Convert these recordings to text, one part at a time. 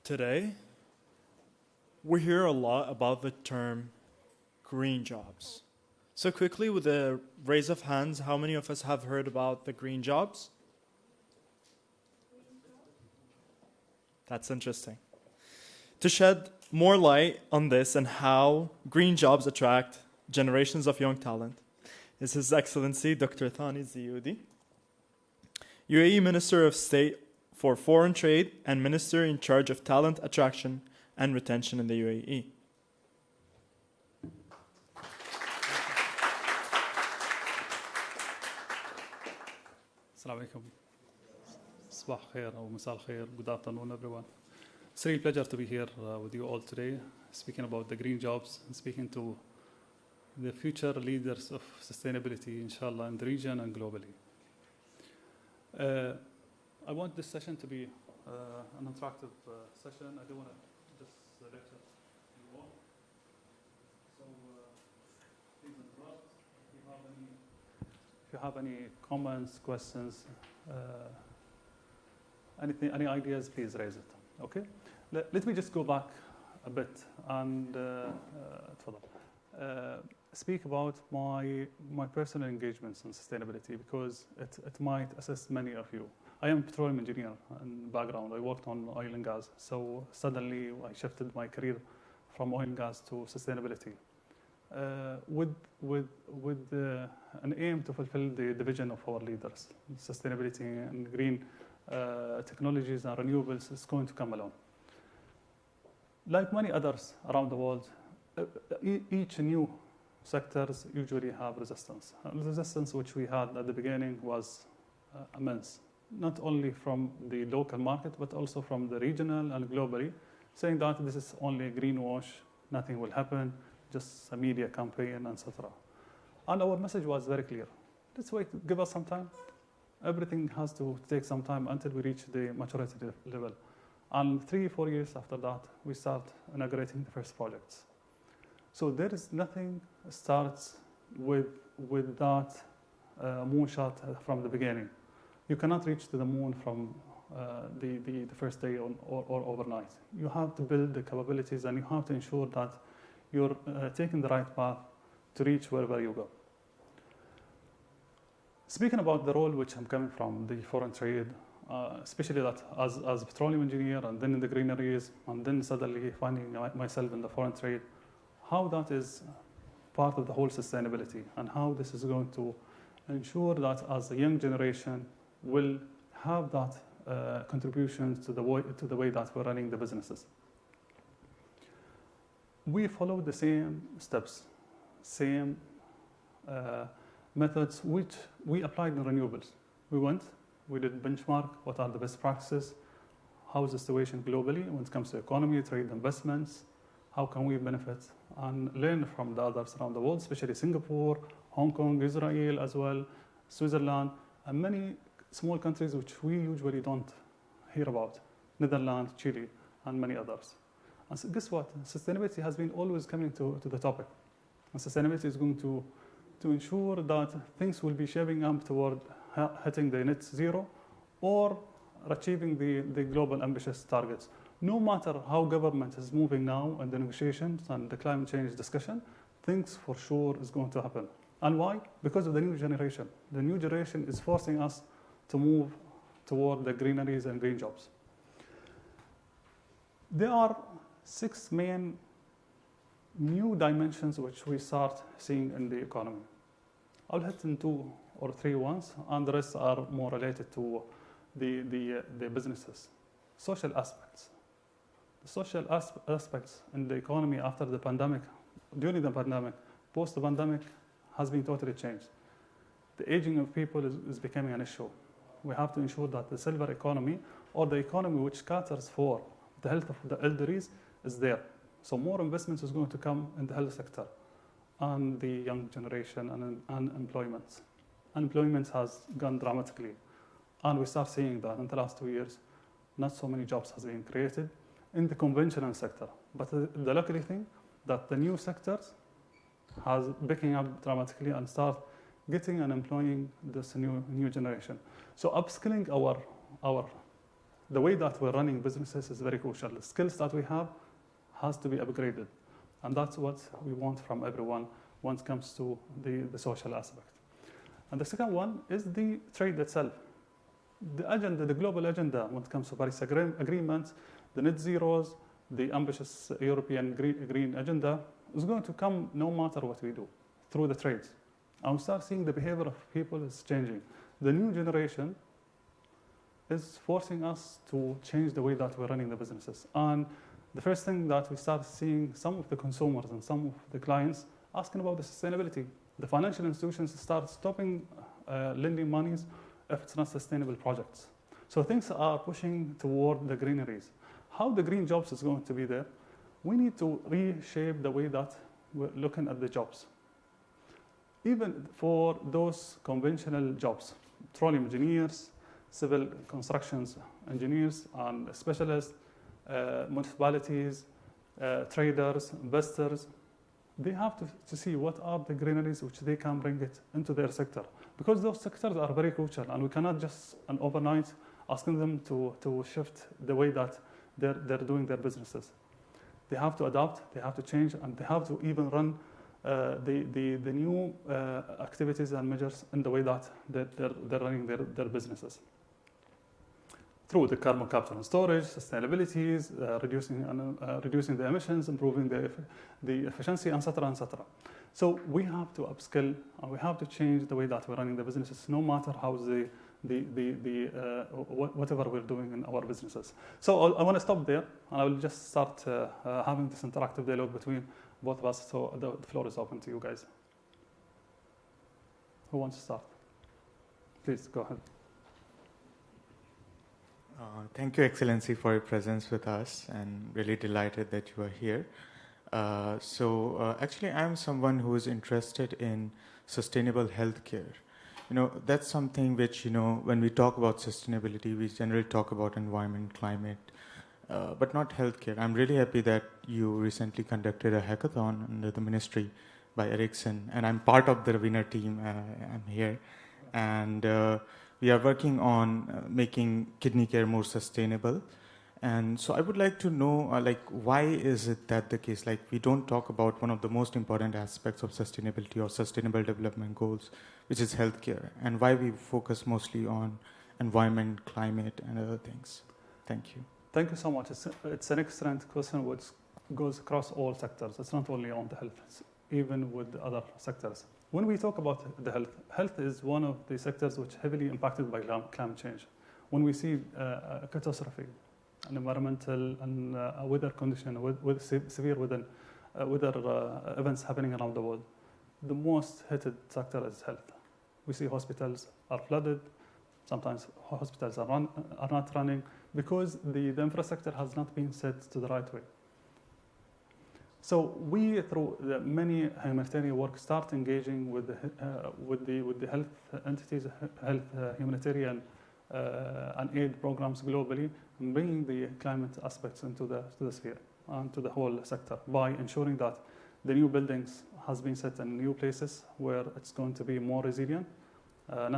Today, we hear a lot about the term green jobs. So quickly, with a raise of hands, how many of us have heard about the green jobs? That's interesting. To shed more light on this and how green jobs attract generations of young talent is His Excellency Dr. Thani Zeyoudi, UAE Minister of State for Foreign Trade and Minister in charge of Talent Attraction and Retention in the UAE. Assalamu alaikum. Sabah khair or masal khair. Good afternoon, everyone. It's a real pleasure to be here with you all today, speaking about the green jobs and speaking to the future leaders of sustainability, inshallah, in the region and globally. I want this session to be an interactive session. I don't want to just lecture you all. So please interrupt if you have any comments, questions, any ideas, please raise it. Okay? Let me just go back a bit and speak about my personal engagements in sustainability, because it might assist many of you. I am a petroleum engineer in background. I worked on oil and gas. So suddenly I shifted my career from oil and gas to sustainability with an aim to fulfill the vision of our leaders. Sustainability and green technologies and renewables is going to come along. Like many others around the world, each new sectors usually have resistance. Resistance which we had at the beginning was immense, not only from the local market, but also from the regional and globally, saying that this is only a greenwash, nothing will happen, just a media campaign, etc. And our message was very clear. Let's wait, give us some time. Everything has to take some time until we reach the maturity level. And 3-4 years after that, we start inaugurating the first projects. So there is nothing starts with that moonshot from the beginning. You cannot reach to the moon from the first day or overnight. You have to build the capabilities, and you have to ensure that you're taking the right path to reach wherever you go. Speaking about the role which I'm coming from, the foreign trade, especially that as a petroleum engineer and then in the greeneries and then suddenly finding myself in the foreign trade, how that is part of the whole sustainability and how this is going to ensure that as a young generation will have that contribution to the way that we're running the businesses. We follow the same steps, same methods which we applied in renewables. We did benchmark what are the best practices, how is the situation globally when it comes to economy, trade, investments, how can we benefit and learn from the others around the world, especially Singapore, Hong Kong, Israel as well, Switzerland, and many small countries which we usually don't hear about, Netherlands, Chile, and many others. And so guess what? Sustainability has been always coming to the topic. And sustainability is going to ensure that things will be shaping up toward hitting the net zero or achieving the global ambitious targets. No matter how government is moving now in the negotiations and the climate change discussion, things for sure is going to happen. And why? Because of the new generation. The new generation is forcing us to move toward the greeneries and green jobs. There are 6 main new dimensions which we start seeing in the economy. I'll hit in 2 or 3 ones, and the rest are more related to the businesses. Social aspects. The social aspects in the economy after the pandemic, during the pandemic, post the pandemic, has been totally changed. The aging of people is becoming an issue. We have to ensure that the silver economy, or the economy which caters for the health of the elderlies, is there. So more investments is going to come in the health sector and the young generation and unemployment. Unemployment has gone dramatically. And we start seeing that in the last 2 years, not so many jobs has been created in the conventional sector. But the lucky thing that the new sectors has picking up dramatically and start getting and employing this new generation. So upskilling our the way that we're running businesses is very crucial. The skills that we have has to be upgraded. And that's what we want from everyone when it comes to the social aspect. And the second one is the trade itself. The agenda, the global agenda when it comes to Paris Agreement, the net zeros, the ambitious European green agenda is going to come no matter what we do through the trades. And we start seeing the behavior of people is changing. The new generation is forcing us to change the way that we're running the businesses. And the first thing that we start seeing some of the consumers and some of the clients asking about the sustainability. The financial institutions start stopping lending monies if it's not sustainable projects. So things are pushing toward the greeneries. How the green jobs is going to be there? We need to reshape the way that we're looking at the jobs. Even for those conventional jobs, petroleum engineers, civil constructions engineers and specialists, municipalities, traders, investors, they have to see what are the greeneries which they can bring it into their sector. Because those sectors are very crucial and we cannot just overnight asking them to shift the way that they're doing their businesses. They have to adapt, they have to change, and they have to even run the new activities and measures in the way that they're running their businesses. Through the carbon capture and storage, sustainabilities, reducing the emissions, improving the efficiency, etc., etc. So we have to upskill and we have to change the way that we're running the businesses, no matter how whatever we're doing in our businesses. So I want to stop there, and I will just start having this interactive dialogue between both of us. So the floor is open to you guys. Who wants to start? Please go ahead. Thank you, Excellency, for your presence with us, and really delighted that you are here. Actually, I'm someone who is interested in sustainable healthcare. That's something which, when we talk about sustainability, we generally talk about environment, climate, but not healthcare. I'm really happy that you recently conducted a hackathon under the ministry by Ericsson, and I'm part of the winner team. I'm here. And we are working on making kidney care more sustainable. And so I would like to know, why is it that the case? We don't talk about one of the most important aspects of sustainability or sustainable development goals, which is healthcare, and why we focus mostly on environment, climate, and other things. Thank you. Thank you so much. It's an excellent question which goes across all sectors. It's not only on the health, it's even with the other sectors. When we talk about the health is one of the sectors which heavily impacted by climate change. When we see a catastrophe, an environmental and weather condition, with severe weather events happening around the world, the most hit sector is health. We see hospitals are flooded. Sometimes hospitals are not running because the infrastructure has not been set to the right way. So we, through the many humanitarian work, start engaging with the health entities, health humanitarian and aid programs globally, and bringing the climate aspects into the sphere and to the whole sector by ensuring that the new buildings has been set in new places where it's going to be more resilient, will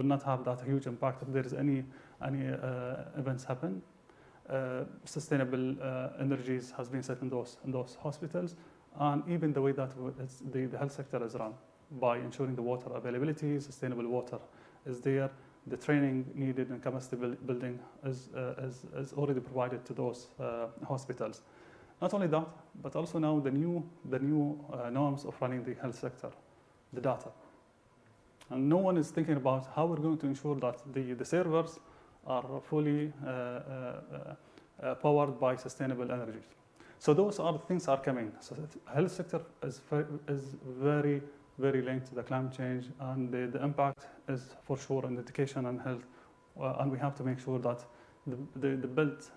not have that huge impact if there is any events happen. Sustainable energies has been set in those hospitals, and even the way that the health sector is run by ensuring the water availability, sustainable water is there. The training needed and capacity building is already provided to those hospitals. Not only that, but also now the new norms of running the health sector, the data. And no one is thinking about how we're going to ensure that the servers are fully powered by sustainable energies. So those are the things are coming. So the health sector is very, very linked to the climate change, and the impact is for sure in education and health. And we have to make sure that the built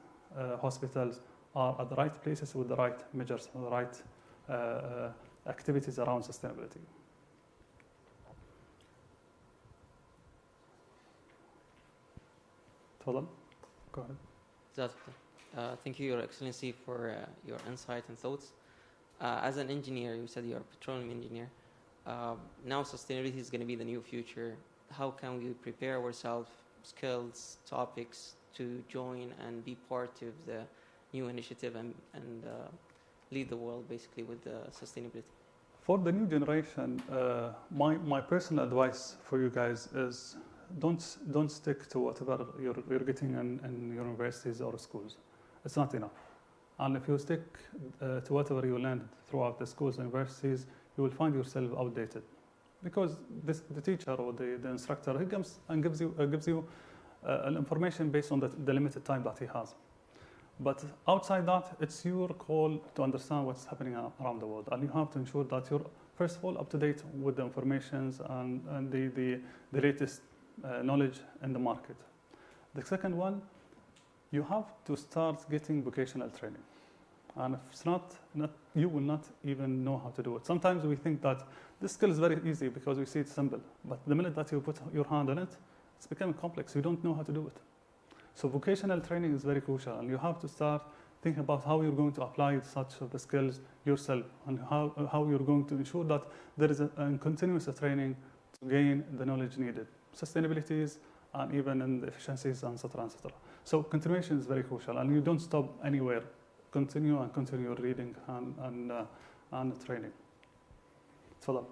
hospitals are at the right places with the right measures, the right activities around sustainability. Tafadhal. Go ahead. Thank you, Your Excellency, for your insight and thoughts. As an engineer, you said you're a petroleum engineer. Now sustainability is going to be the new future. How can we prepare ourselves skills, topics to join and be part of the new initiative and lead the world basically with the sustainability? For the new generation, my personal advice for you guys is don't stick to whatever you're getting in universities or schools. It's not enough. And if you stick to whatever you learned throughout the schools and universities, you will find yourself outdated. Because the teacher or the instructor, he comes and gives you an information based on the limited time that he has. But outside that, it's your call to understand what's happening around the world. And you have to ensure that you're, first of all, up to date with the information and the latest knowledge in the market. The second one, you have to start getting vocational training. And if it's not, you will not even know how to do it. Sometimes we think that this skill is very easy because we see it simple. But the minute that you put your hand on it, it's becoming complex. You don't know how to do it. So vocational training is very crucial, and you have to start thinking about how you're going to apply such of the skills yourself, and how you're going to ensure that there is a continuous training to gain the knowledge needed, sustainabilities, and even in the efficiencies, and etc. So continuation is very crucial, and you don't stop anywhere. Continue your reading and training. تفضل.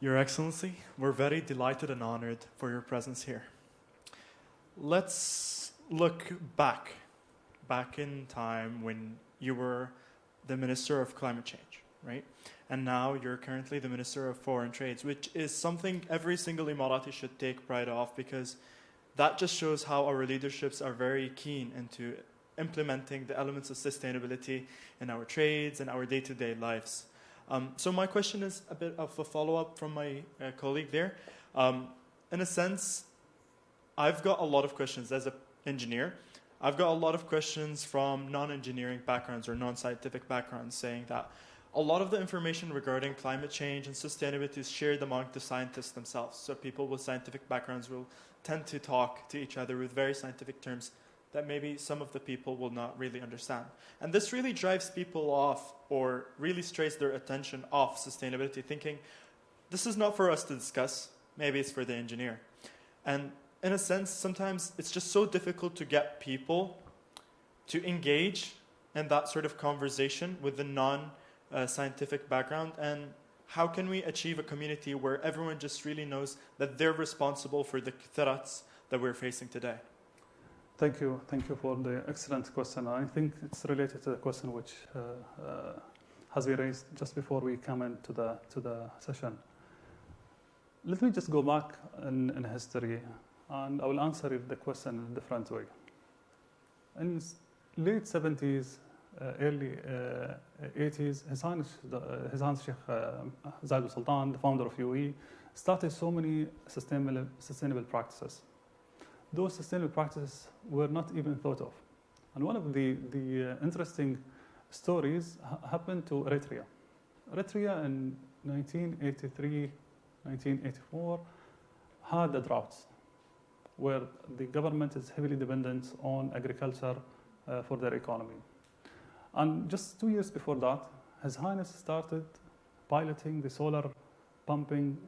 Your Excellency, we're very delighted and honored for your presence here. Let's look back in time when you were the Minister of Climate Change, right? And now you're currently the Minister of Foreign Trades, which is something every single Emirati should take pride of, because that just shows how our leaderships are very keen into implementing the elements of sustainability in our trades and our day-to-day lives. So my question is a bit of a follow-up from my colleague there. In a sense, I've got a lot of questions as an engineer. I've got a lot of questions from non-engineering backgrounds or non-scientific backgrounds saying that a lot of the information regarding climate change and sustainability is shared among the scientists themselves. So people with scientific backgrounds will tend to talk to each other with very scientific terms that maybe some of the people will not really understand. And this really drives people off, or really strays their attention off sustainability, thinking, this is not for us to discuss, maybe it's for the engineer. And in a sense, sometimes it's just so difficult to get people to engage in that sort of conversation with the non-scientific background. And how can we achieve a community where everyone just really knows that they're responsible for the threats that we're facing today? Thank you for the excellent question. I think it's related to the question which has been raised just before we come into the session. Let me just go back in history, and I will answer the question in a different way. In late 70s, early 80s, His Highness Sheikh Zayed Sultan, the founder of UAE, started so many sustainable practices. Those sustainable practices were not even thought of. And one of the interesting stories happened to Eritrea. Eritrea in 1983, 1984 had a drought where the government is heavily dependent on agriculture for their economy. And just 2 years before that, His Highness started piloting the solar pumping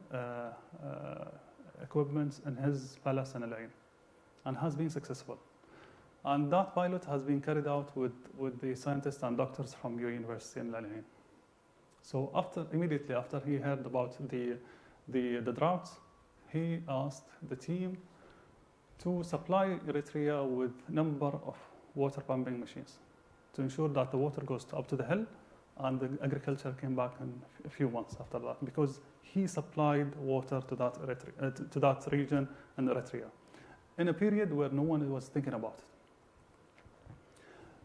equipment in his palace in Al Ain, and has been successful. And that pilot has been carried out with the scientists and doctors from UAE University in Al Ain. So immediately after he heard about the drought, he asked the team to supply Eritrea with a number of water pumping machines to ensure that the water goes up to the hill, and the agriculture came back in a few months after that, because he supplied water to that region in Eritrea in a period where no one was thinking about it.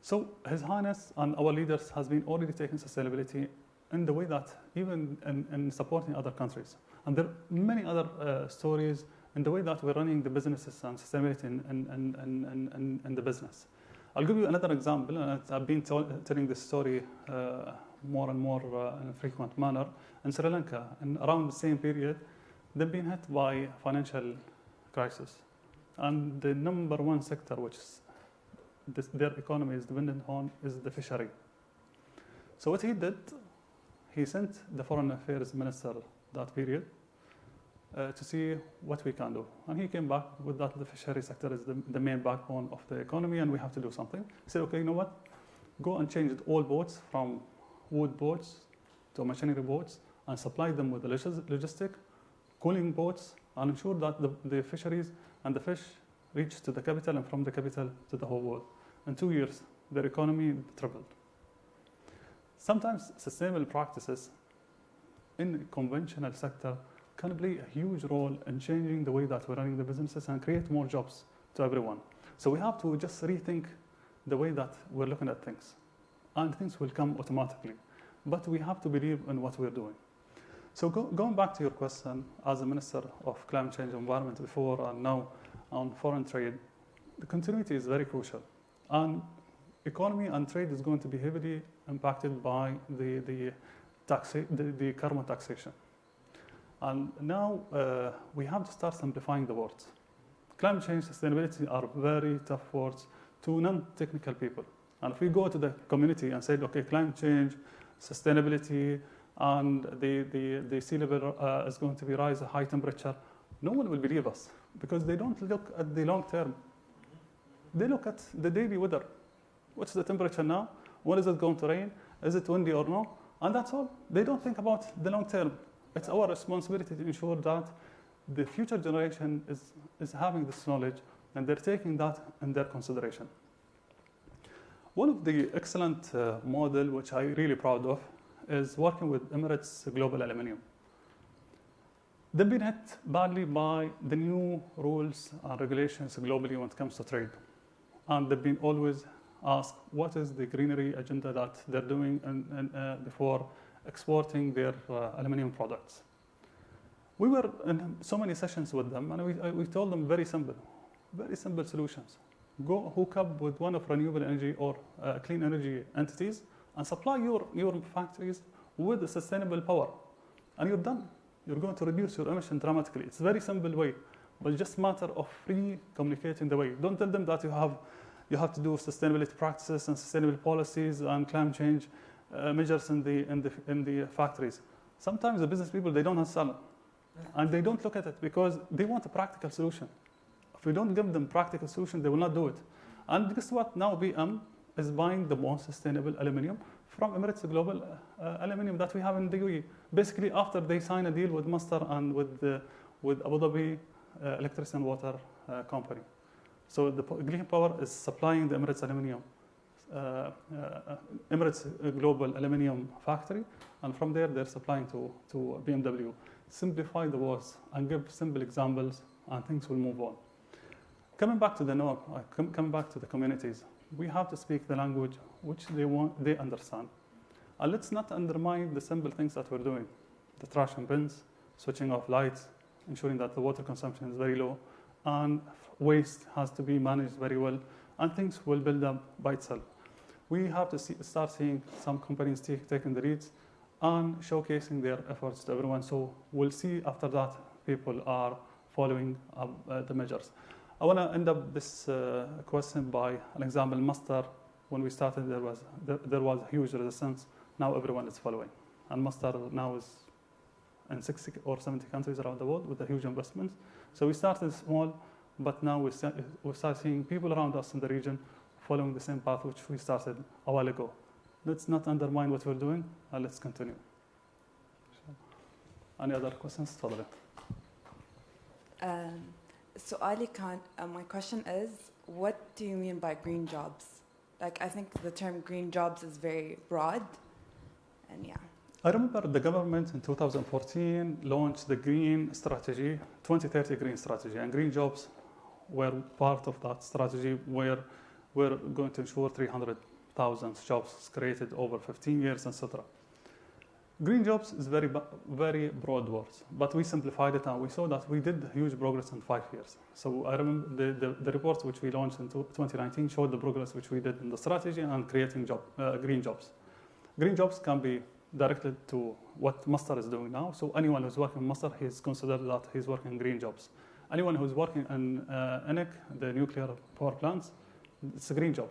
So His Highness and our leaders has been already taking sustainability in the way that even in supporting other countries. And there are many other stories in the way that we're running the businesses and sustainability in the business. I'll give you another example, and I've been telling this story more and more in a frequent manner. In Sri Lanka, in around the same period, they've been hit by financial crisis. And the number one sector which their economy is dependent on is the fishery. So what he did, he sent the foreign affairs minister that period to see what we can do. And he came back with that the fishery sector is the main backbone of the economy and we have to do something. He said, okay, you know what? Go and change all boats from wood boats to machinery boats and supply them with the logistic, cooling boats, and ensure that the fisheries and the fish reach to the capital and from the capital to the whole world. In 2 years, their economy tripled. Sometimes sustainable practices in the conventional sector can play a huge role in changing the way that we're running the businesses and create more jobs to everyone. So we have to just rethink the way that we're looking at things. And things will come automatically. But we have to believe in what we're doing. So going back to your question, as a Minister of Climate Change and Environment before and now on foreign trade, the continuity is very crucial. And economy and trade is going to be heavily impacted by the carbon taxation. And now we have to start simplifying the words. Climate change, sustainability are very tough words to non-technical people. And if we go to the community and say, okay, climate change, sustainability, and the sea level is going to be rise, high temperature, no one will believe us because they don't look at the long term. They look at the daily weather. What's the temperature now? When is it going to rain? Is it windy or no? And that's all. They don't think about the long term. It's our responsibility to ensure that the future generation is having this knowledge and they're taking that in their consideration. One of the excellent model, which I'm really proud of, is working with Emirates Global Aluminium. They've been hit badly by the new rules and regulations globally when it comes to trade. And they've been always asked, what is the greenery agenda that they're doing before exporting their aluminium products? We were in so many sessions with them, and we told them very simple solutions. Go hook up with one of renewable energy or clean energy entities and supply your factories with a sustainable power. And you're done. You're going to reduce your emission dramatically. It's a very simple way, but it's just a matter of communicating the way. Don't tell them that you have to do sustainability practices and sustainable policies and climate change measures in the factories. Sometimes the business people, they don't understand it. And they don't look at it because they want a practical solution. If we don't give them practical solution, they will not do it. And guess what? Now BM is buying the most sustainable aluminium from Emirates Global Aluminium that we have in the UAE. Basically, after they sign a deal with Masdar and with Abu Dhabi Electricity and Water Company. So the Green Power is supplying the Emirates Aluminium, Emirates Global Aluminium factory, and from there they're supplying to BMW. Simplify the words and give simple examples, and things will move on. Coming back to the norm, coming back to the communities, we have to speak the language which they understand. And let's not undermine the simple things that we're doing. The trash and bins, switching off lights, ensuring that the water consumption is very low, and waste has to be managed very well, and things will build up by itself. We have to start seeing some companies taking the leads and showcasing their efforts to everyone. So we'll see after that people are following up the measures. I want to end up this question by an example. Masdar, when we started, there was huge resistance. Now everyone is following. And Masdar now is in 60 or 70 countries around the world with a huge investment. So we started small, but now we start seeing people around us in the region following the same path which we started a while ago. Let's not undermine what we're doing, and let's continue. Any other questions? Totally. So Ali Khan, my question is, what do you mean by green jobs? Like, I think the term green jobs is very broad, and yeah. I remember the government in 2014 launched the green strategy, 2030 green strategy, and green jobs were part of that strategy where we're going to ensure 300,000 jobs created over 15 years, etc. Green jobs is very, very broad words, but we simplified it and we saw that we did huge progress in 5 years. So I remember the report which we launched in 2019 showed the progress which we did in the strategy and creating green jobs. Green jobs can be directed to what Masdar is doing now. So anyone who's working in Masdar, he's considered that he's working in green jobs. Anyone who's working in ENEC, the nuclear power plants, it's a green job.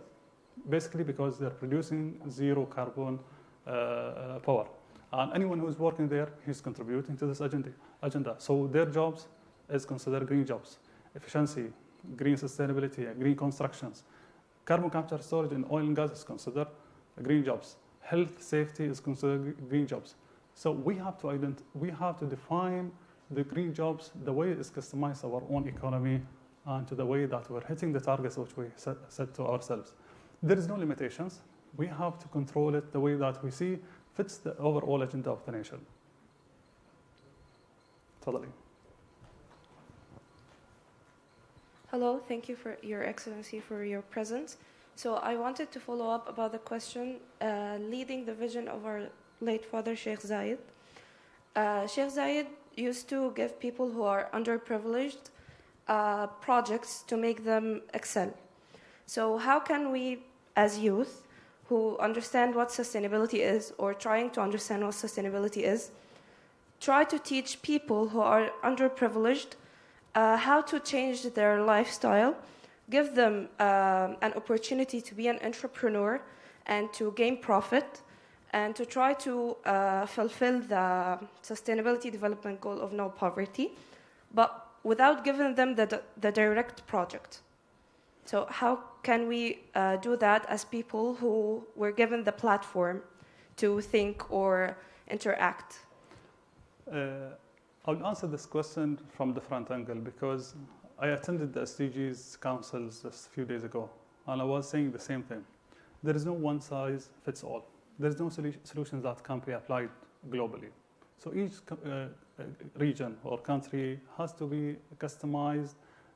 Basically because they're producing zero carbon power. And anyone who's working there, he's contributing to this agenda. So their jobs is considered green jobs. Efficiency, green sustainability, green constructions. Carbon capture storage in oil and gas is considered green jobs. Health, safety is considered green jobs. So we have to define the green jobs the way it's customized our own economy and to the way that we're hitting the targets which we set to ourselves. There is no limitations. We have to control it the way that we see fits the overall agenda of the nation. Totally. Hello, thank you for Your Excellency for your presence. So I wanted to follow up about the question leading the vision of our late father, Sheikh Zayed. Sheikh Zayed used to give people who are underprivileged projects to make them excel. So how can we, as youth, who understand what sustainability is or trying to understand what sustainability is, try to teach people who are underprivileged how to change their lifestyle, give them an opportunity to be an entrepreneur and to gain profit and to try to fulfill the sustainability development goal of no poverty, but without giving them the direct project. So how can we do that as people who were given the platform to think or interact? I'll answer this question from the front angle because I attended the SDGs councils just a few days ago, and I was saying the same thing. There is no one size fits all. There is no solutions that can be applied globally. So each region or country has to be customized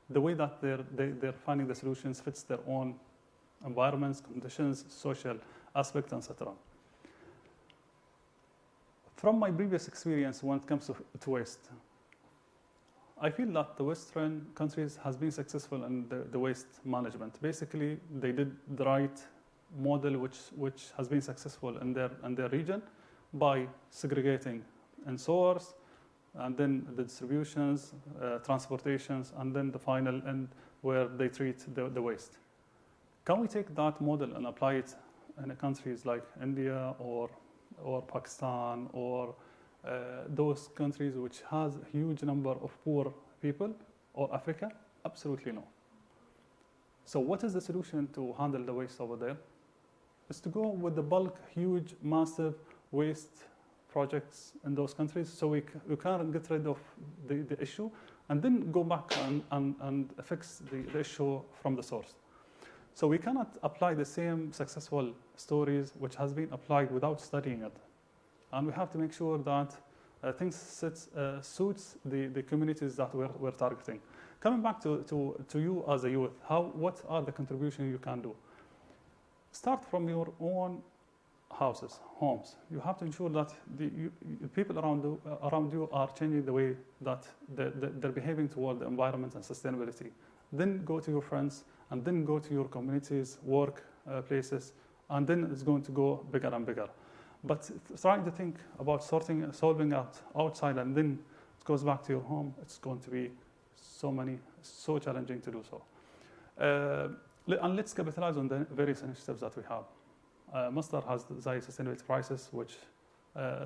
the way that they're finding the solutions fits their own environments, conditions, social aspects, etc. From my previous experience when it comes to waste, I feel that the Western countries has been successful in the waste management. Basically, they did the right model which has been successful in their region by segregating in source, and then the distributions, transportations, and then the final end where they treat the waste. Can we take that model and apply it in countries like India or Pakistan or those countries which has a huge number of poor people, or Africa? Absolutely no. So what is the solution to handle the waste over there? Is to go with the bulk, huge, massive waste projects in those countries so we can get rid of the issue and then go back and fix the issue from the source. So we cannot apply the same successful stories which has been applied without studying it. And we have to make sure that things suits the communities that we're targeting. Coming back to you as a youth, what are the contributions you can do? Start from your own houses, homes. You have to ensure that the people around you are changing the way that they're behaving toward the environment and sustainability. Then go to your friends, and then go to your communities, work places, and then it's going to go bigger and bigger. But trying to think about solving out outside, and then it goes back to your home, it's going to be so challenging to do so. And let's capitalize on the various initiatives that we have. Masdar has the Zayed Sustainability Prices, which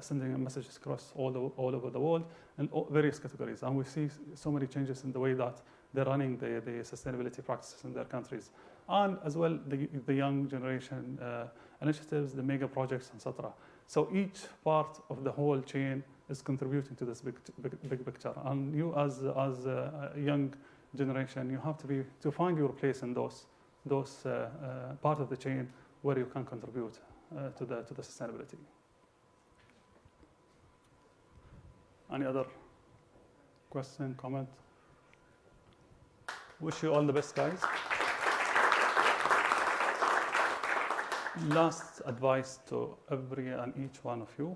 sending messages across all over the world in various categories. And we see so many changes in the way that they're running the sustainability practices in their countries. And as well, the young generation initiatives, the mega projects, etc. So each part of the whole chain is contributing to this big picture. And you, as a young generation, you have to find your place in those part of the chain where you can contribute to the sustainability. Any other question, comment? Wish you all the best, guys. Last advice to every and each one of you.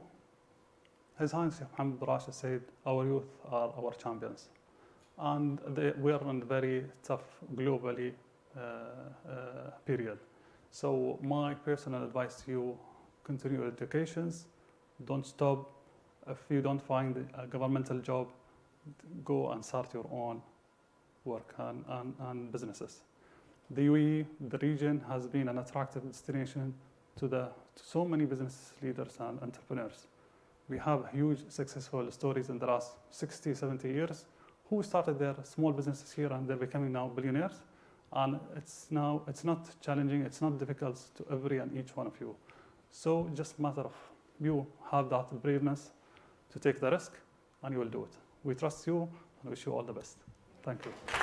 His Highness Sheikh Mohammed bin Rashid said, our youth are our champions. And we are in a very tough globally period. So my personal advice to you, continue your educations, don't stop. If you don't find a governmental job, go and start your own work and businesses. The UAE, the region, has been an attractive destination to so many business leaders and entrepreneurs. We have huge successful stories in the last 60, 70 years who started their small businesses here and they're becoming now billionaires. And it's not challenging, it's not difficult to every and each one of you. So just a matter of you have that braveness to take the risk and you will do it. We trust you and wish you all the best. Thank you.